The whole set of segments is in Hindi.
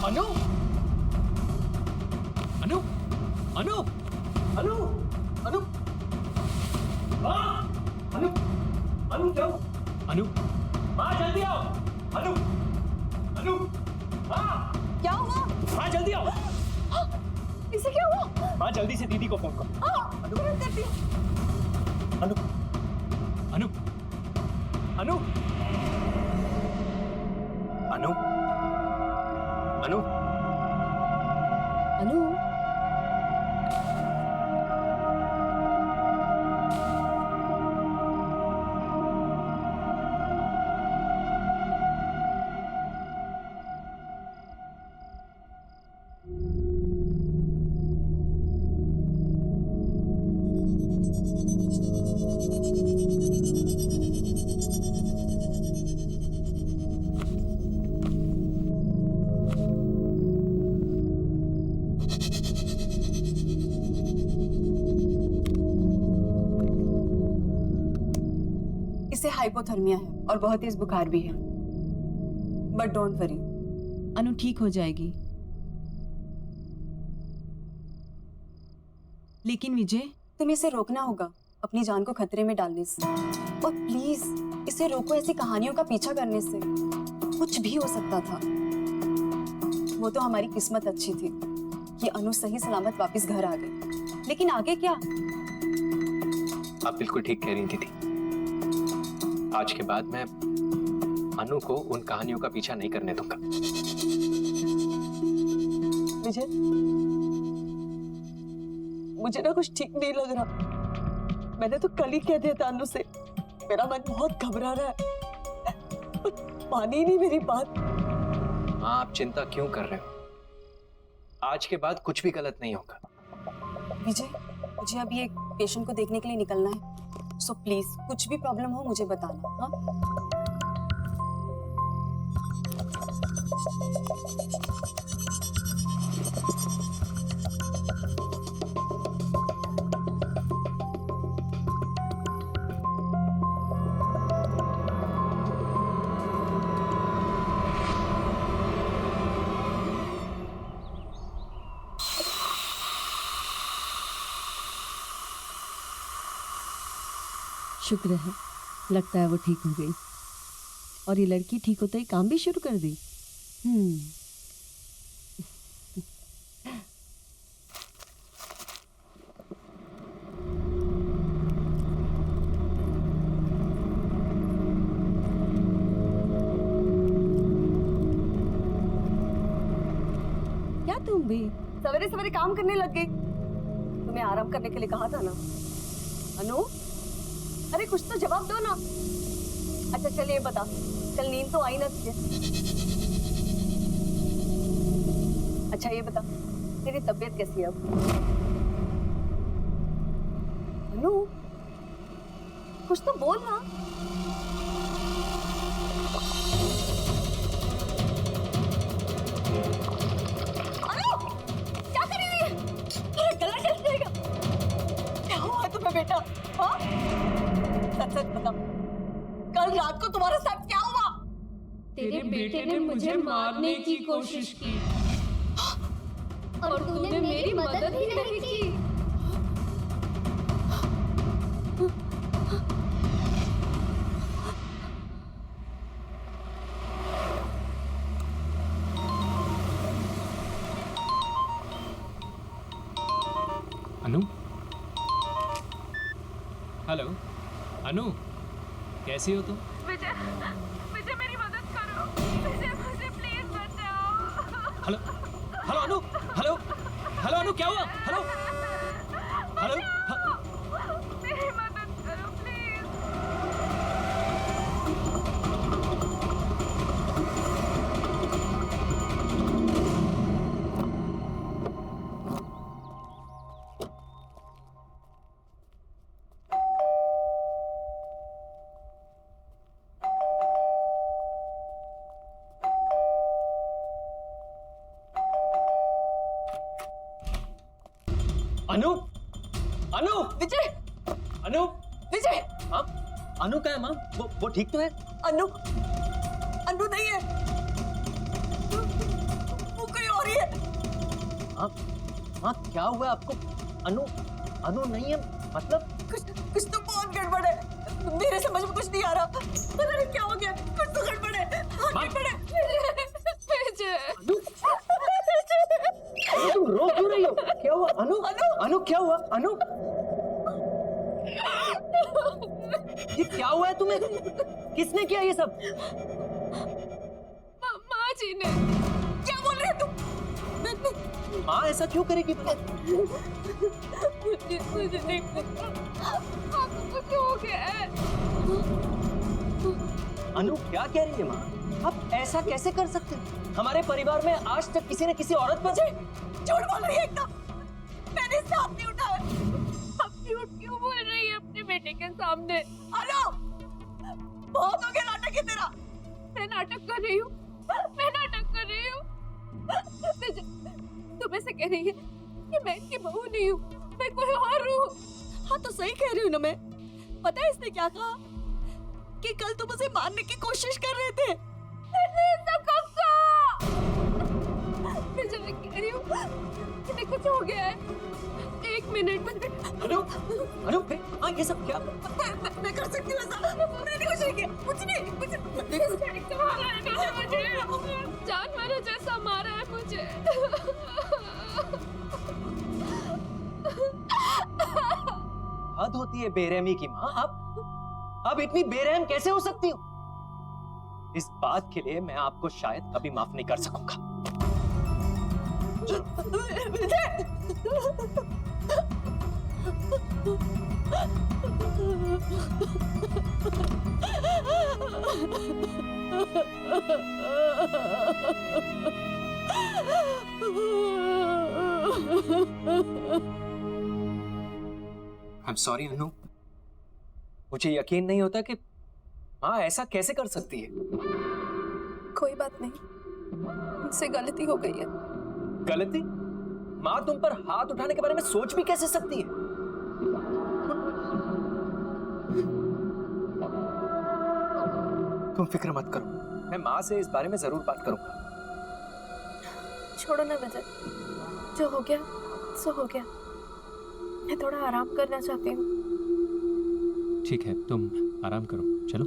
अनु अनु अनु अनु अनु माँ अनु अनु क्या हुआ? अनु माँ जल्दी आओ। अनु अनु माँ क्या हुआ? माँ जल्दी आओ। इसे क्या हुआ? माँ जल्दी से दीदी को फोन करो। अनु करती हूँ। अनु अनु अनु अनु अनु अनु इसे हाइपोथर्मिया है और बहुत तेज बुखार भी है, बट डोंट वरी, अनु ठीक हो जाएगी। लेकिन विजय, तुम्हें इसे रोकना होगा अपनी जान को खतरे में डालने से, और प्लीज इसे रोको ऐसी कहानियों का पीछा करने से। कुछ भी हो सकता था। वो तो हमारी किस्मत अच्छी थी कि अनु सही सलामत वापस घर आ गई, लेकिन आगे क्या? आप बिल्कुल ठीक कह रही थी। आज के बाद मैं अनु को उन कहानियों का पीछा नहीं करने दूंगा। विजय, मुझे ना कुछ ठीक नहीं लग रहा। मैंने तो कल ही कह दिया था अनु से, मेरा मन बहुत घबरा रहा है। मानी नहीं मेरी बात। हाँ, आप चिंता क्यों कर रहे हो? आज के बाद कुछ भी गलत नहीं होगा। विजय, मुझे अभी एक पेशेंट को देखने के लिए निकलना है, सो प्लीज कुछ भी प्रॉब्लम हो मुझे बताना। हाँ? शुक्र है, लगता है वो ठीक हो गई। और ये लड़की ठीक होते ही काम भी शुरू कर दी। क्या तुम भी सवेरे सवेरे काम करने लग गई? तुम्हें आराम करने के लिए कहा था ना। अनु, अरे कुछ तो जवाब दो ना। अच्छा चल ये बता, कल नींद तो आई ना तुझे? अच्छा ये बता, तेरी तबीयत कैसी है अब? अनु, कुछ तो बोल ना। अनु, क्या कर रही है? अरे गला जल जाएगा। क्या हुआ तुम्हें बेटा? हाँ? सच सच बता, कल रात को तुम्हारे साथ क्या हुआ? तेरे बेटे ने मुझे मारने की कोशिश की और तूने मेरी मदद ही नहीं की। अनु, हेलो अनु, कैसी हो तुम? विजय, विजय मेरी मदद करो। विजय मुझे प्लीज बचाओ। हेलो हेलो अनु, हेलो हेलो अनु, क्या हुआ? हेलो हेलो मेरी मदद करो प्लीज। अनु, अनु, विजय, अनु, विजय, हाँ, अनु का है माँ? वो ठीक तो है? अनु, अनु नहीं है, वो कोई रही है? हाँ हाँ, क्या हुआ आपको? अनु, अनु नहीं है मतलब? कुछ तो बहुत गड़बड़ है। मेरे समझ में कुछ नहीं आ रहा। पता नहीं क्या हो गया। कुछ तो गड़बड़ है। बहुत गड़बड़ है। अनु, अनु, तुम रो क्यों रही हो? क्या हुआ? अनु, अनु क्या हुआ? अनु, ये क्या हुआ है तुम्हें? किसने किया ये सब? माँ जी ने। क्या बोल रहे हो तुम? माँ ऐसा क्यों करेगी? मुझे नहीं पता। आपको कुछ हो गया है। अनु क्या कह रही है माँ? आप ऐसा कैसे कर सकते हो? हमारे परिवार में आज तक किसी न किसी औरत पर झूठ बोल रही है एकदम। मैंने इससे हाथ नहीं उठाया। आप झूठ क्यों बोल रही है अपने बेटे के सामने? अनु, बहुत हो गया नाटक है तेरा। मैं नाटक कर रही हूँ। मैं नाटक कर रही हूँ। तुम ऐसे कह रही है कि मैं इसकी बहू नहीं हूँ, मैं कोई और हूँ। हाँ तो सही कह रही हूँ ना मैं। पता है इसने क्या कहा? कि कल तुम उसे मारने की कोशिश कर रहे थे। ऐसा कब कहा? मैं जब कह रही हूँ कि मैं कुछ हो गया है। एक मिनट। अनु, अनु, हाँ ये सब क्या? मैं कर सकती हूँ ऐसा। मैंने कुछ नहीं किया। कुछ नहीं। मारा है मुझे। जानवरों जैसा मारा है मुझे। हद होती है बेरहमी की माँ। आप इतनी बेरहम कैसे हो सकती हो? इस बात के लिए मैं आपको शायद कभी माफ नहीं कर सकूंगा। I'm sorry अनु, मुझे यकीन नहीं होता कि माँ ऐसा कैसे कर सकती है। कोई बात नहीं, मुझसे गलती हो गई है। गलती? माँ तुम पर हाथ उठाने के बारे में सोच भी कैसे सकती है? तुम फिक्र मत करो, मैं माँ से इस बारे में जरूर बात करूंगा। छोड़ो ना विजय, जो हो गया सो हो गया। मैं थोड़ा आराम करना चाहती हूँ। ठीक है, तुम आराम करो, चलो।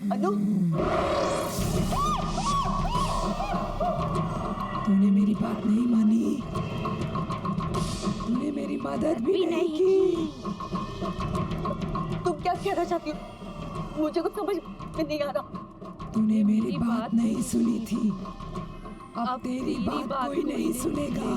अनु तूने मेरी बात नहीं मानी, तूने मेरी मदद भी नहीं की। तुम क्या कहना चाहती हो? मुझे कुछ समझ में नहीं आ रहा। तूने मेरी बात नहीं सुनी थी, अब तेरी बात कोई नहीं सुनेगा।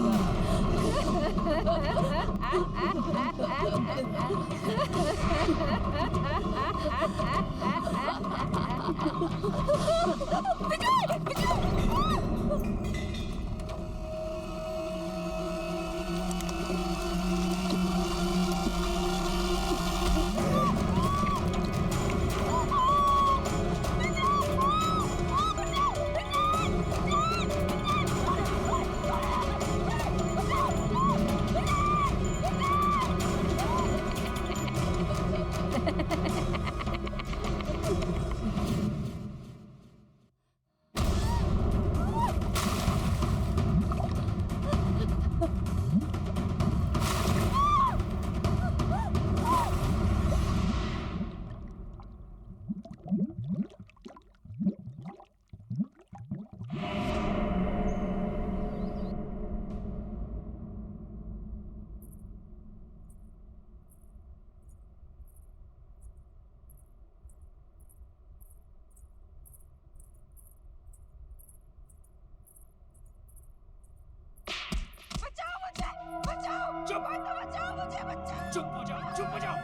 चुप हो जाओ, चुप हो जाओ।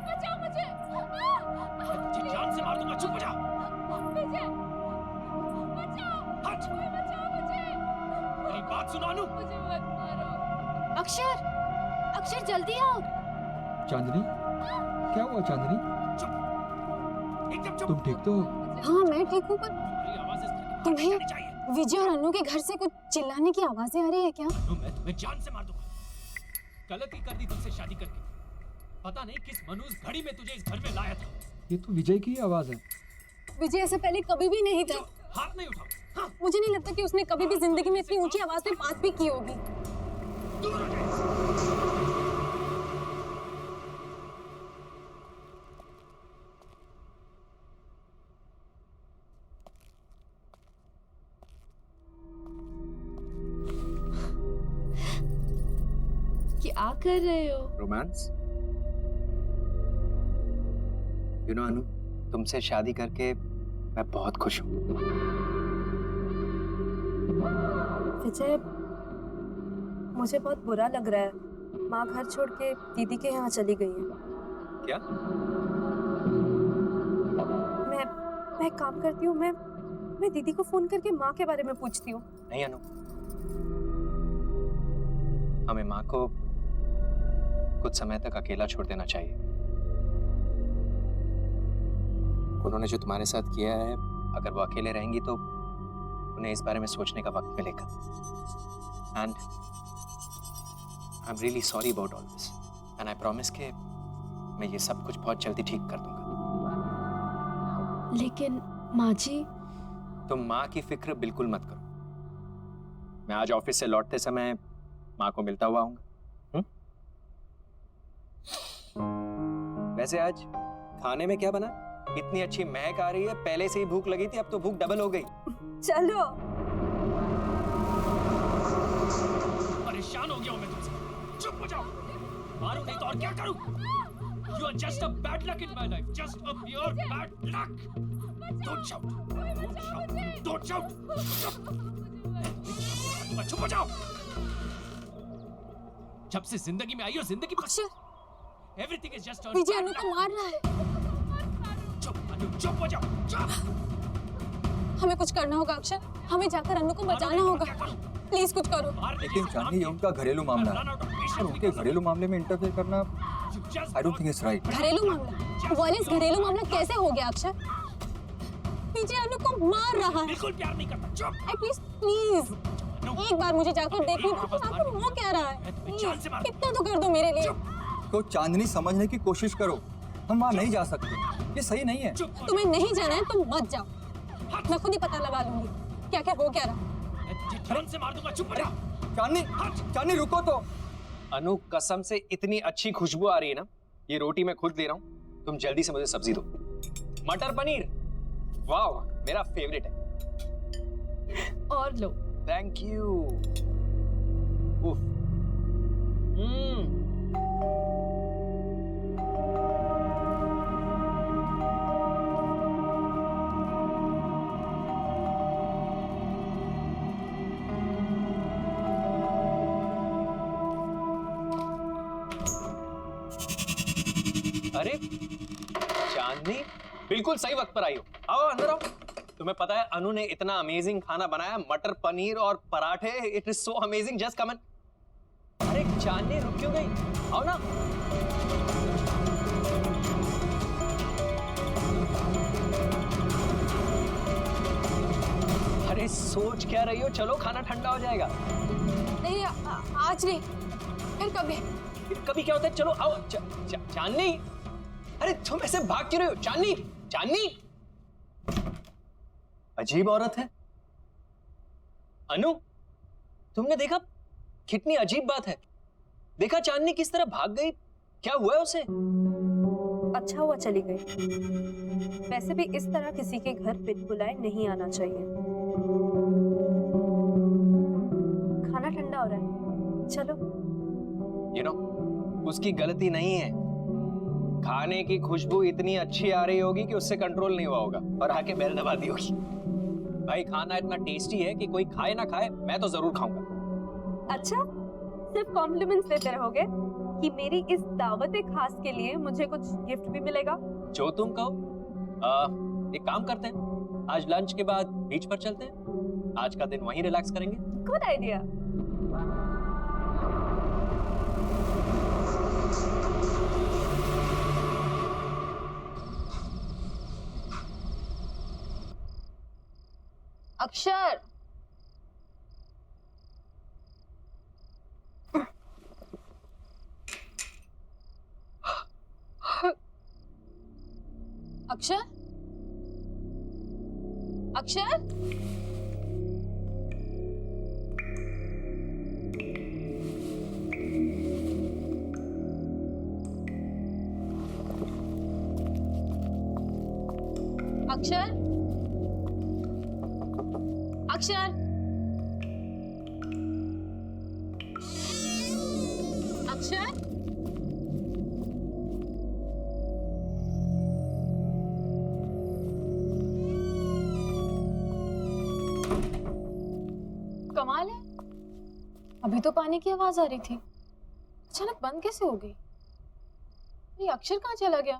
बचाओ मुझे। तुझे जान से मार दूंगा, चुप हो जाओ। विजय, बचाओ। हट। कोई बचाओ मुझे। मेरी बात सुनो अनु। मुझे मत मारो। अक्षर, अक्षर जल्दी आओ। चांदनी, क्या हुआ चांदनी? चुप, एकदम चुप। तुम ठीक तो हो? हाँ मैं ठीक हूँ, पर तुम्हारी आवाज़ इस तरह की तुम्हें- नहीं चाहिए। विजय और अनु के घर से कुछ चिल्लाने की आवाजें आ रही है क्या? अनु, मैं तुम्हें जान से मार दूंगा। गलती कर दी तुमसे शादी करके। पता नहीं किस मनुष्य घड़ी में तुझे इस घर में लाया था। ये तो विजय की आवाज है। विजय ऐसे पहले कभी भी नहीं था। हाथ नहीं उठाओ। हाँ, मुझे नहीं लगता कि उसने कभी भी जिंदगी में इतनी ऊंची आवाज में बात भी की होगी। दूर हो जाए। क्या कर रहे हो? रोमांस। यू नो अनु, तुमसे शादी करके मैं बहुत खुश हूँ। विजय, मुझे बहुत बुरा लग रहा है। माँ घर छोड़ के दीदी के यहाँ चली गई है। क्या? मैं एक काम करती हूँ, मैं दीदी को फोन करके माँ के बारे में पूछती हूँ। नहीं अनु, हमें माँ को कुछ समय तक अकेला छोड़ देना चाहिए। उन्होंने जो तुम्हारे साथ किया है, अगर वो अकेले रहेंगी तो उन्हें इस बारे में सोचने का वक्त मिलेगा। And I am really sorry about all this, and I promise कि मैं ये सब कुछ बहुत जल्दी ठीक कर दूंगा। लेकिन माँ जी, तुम माँ की फिक्र बिल्कुल मत करो। मैं आज ऑफिस से लौटते समय माँ को मिलता हुआ आऊंगा। वैसे आज खाने में क्या बना? इतनी अच्छी महक आ रही है, पहले से ही भूख लगी थी, अब तो भूख डबल हो गई। चलो। परेशान हो गया हूं मैं तुमसे। चुप हो जाओ। मारूं नहीं तो और क्या करूं? You are just a bad luck in my life, just a pure bad luck. Don't shout. Don't shout. Don't shout. चुप हो जाओ। जब से जिंदगी में आई हो, जिंदगी में अक्षर, everything is just a विजय अनु को मार रहा है। चुप अनु, चुप हो जाओ। चुप। हमें कुछ करना होगा अक्षर, हमें जाकर अनु को बचाना होगा। प्लीज कुछ करो। लेकिन चांदनी, ये उनका घरेलू मामला है और उनके घरेलू मामले में इंटरफेयर करना I don't think it's right. घरेलू मामला? वायलेंस घरेलू मामला कैसे हो गया अक्षर? विजय अनु को मार रहा है। बिल्कुल प्यार नहीं करता। चुप। एटलीस्ट प्लीज एक बार मुझे जाकर देखने दो, आखिर वो क्या रहा है। प्लीज कितना तो कर दो मेरे लिए। तो चांदनी, समझने की कोशिश करो, हम वहाँ नहीं जा सकते, ये सही नहीं है। तुम्हें नहीं जाना है, तुम मत जाओ। मैं खुद ही पता लगा लूंगी क्या क्या हो क्या रहा। जान से मार दूंगा। चुप हो जाओ। चांदनी, चांदनी रुको तो। अनु, कसम से इतनी अच्छी खुशबू आ रही है ना, ये रोटी मैं खुद ले रहा हूँ। तुम जल्दी से मुझे सब्जी दो। मटर पनीर, वाह मेरा फेवरेट है। और लो। Thank you. उफ। अरे चांदनी, बिल्कुल सही वक्त पर आई हो। आओ अंदर आओ। तुम्हें पता है अनु ने इतना अमेजिंग खाना बनाया, मटर पनीर और पराठे। It is so amazing, just come in. अरे चांदनी रुक क्यों गई? आओ ना। अरे सोच क्या रही हो? चलो खाना ठंडा हो जाएगा। नहीं आज नहीं, फिर कभी। फिर कभी क्या होता है? चलो आओ। चांदनी, अरे तुम ऐसे भाग क्यों रहे हो? चांदनी, चांदनी, अजीब औरत है। अनु, तुमने देखा? कितनी अजीब बात है। देखा चांदनी किस तरह भाग गई? क्या हुआ है उसे? अच्छा हुआ चली गई। वैसे भी इस तरह किसी के घर बिन बुलाए नहीं आना चाहिए। खाना ठंडा हो रहा है, चलो। You know, उसकी गलती नहीं है। खाने की खुशबू इतनी अच्छी आ रही होगी कि उससे कंट्रोल नहीं हुआ होगा और आके बेल दबा दी होगी। भाई खाना इतना टेस्टी है कि कोई खाए ना खाए, मैं तो जरूर खाऊंगा। अच्छा, सिर्फ कॉम्प्लीमेंट्स देते रहोगे कि मेरी इस दावत खास के लिए मुझे कुछ गिफ्ट भी मिलेगा? जो तुम कहो। एक काम करते हैं, आज लंच के बाद बीच पर चलते हैं। आज का दिन वहीं रिलैक्स करेंगे। Good idea. अक्षर, अक्षर, अक्षर, अक्षर, अक्षर, अक्षर, कमाल है, अभी तो पानी की आवाज आ रही थी, अचानक बंद कैसे हो गई? ये अक्षर कहाँ चला गया?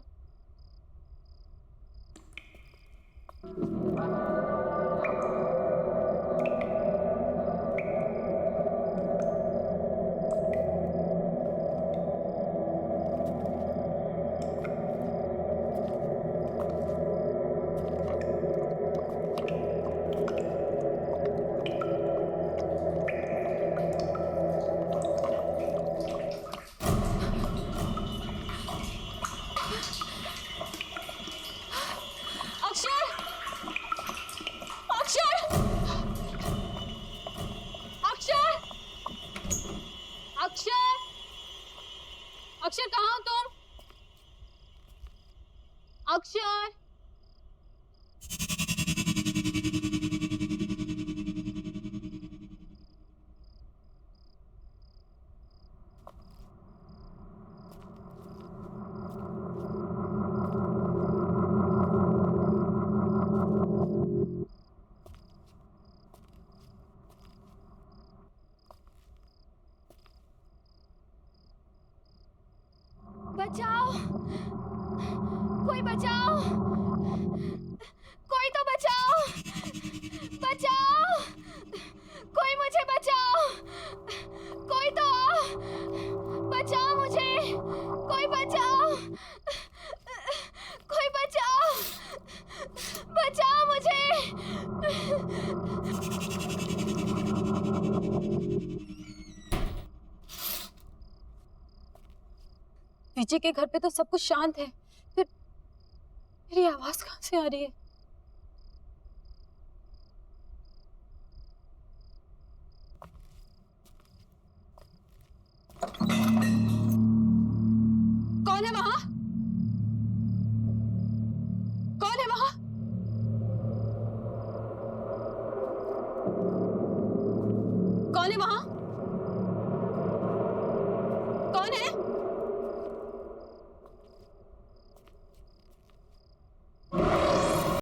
अक्षर कहाँ हो तुम? अक्षर, बचाओ, कोई बचाओ, कोई तो बचाओ, बचाओ, कोई मुझे बचाओ, कोई तो बचाओ मुझे, कोई बचाओ, कोई बचाओ, बचाओ मुझे। विजय के घर पे तो सब कुछ शांत है, फिर मेरी आवाज कहाँ से आ रही है? कौन है वहां? कौन है वहाँ?